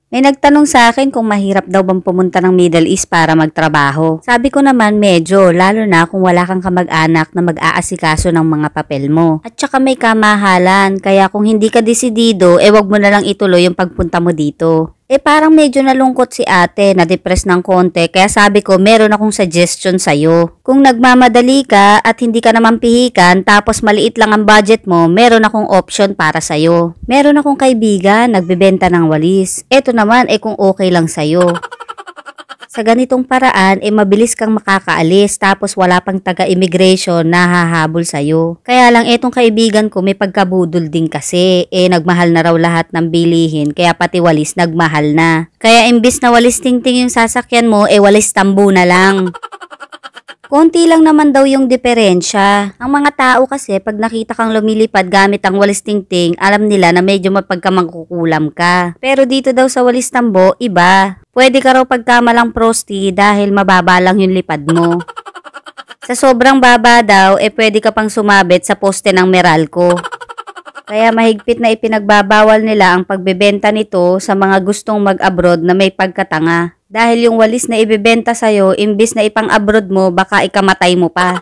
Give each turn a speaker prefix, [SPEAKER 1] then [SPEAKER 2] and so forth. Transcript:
[SPEAKER 1] May nagtanong sa akin kung mahirap daw bang pumunta ng Middle East para magtrabaho. Sabi ko naman medyo, lalo na kung wala kang kamag-anak na mag-aasikaso ng mga papel mo. At saka may kamahalan, kaya kung hindi ka desidido, wag mo na lang ituloy yung pagpunta mo dito. Parang medyo nalungkot si ate, na-depress ng konti, kaya sabi ko meron akong suggestion sa'yo. Kung nagmamadali ka at hindi ka naman pihikan tapos maliit lang ang budget mo, meron akong option para sa'yo. Meron akong kaibigan, nagbebenta ng walis. Eto naman kung okay lang sa'yo. Sa ganitong paraan, mabilis kang makakaalis tapos wala pang taga-immigration na hahabol sa'yo. Kaya lang etong kaibigan ko may pagkabudol din kasi, nagmahal na raw lahat ng bilihin kaya pati walis nagmahal na. Kaya imbis na walis tingting yung sasakyan mo, walis tambo na lang. Konti lang naman daw yung diferensya. Ang mga tao kasi pag nakita kang lumilipad gamit ang walis tingting, alam nila na medyo mapagkamangkukulam ka. Pero dito daw sa walis tambo, iba. Pwede ka raw pagkamalang prosti dahil mababa lang yung lipad mo. Sa sobrang baba daw, pwede ka pang sumabit sa poste ng Meralco. Kaya mahigpit na ipinagbabawal nila ang pagbebenta nito sa mga gustong mag-abroad na may pagkatanga. Dahil yung walis na ibebenta sa'yo, imbis na ipang-abroad mo, baka ikamatay mo pa.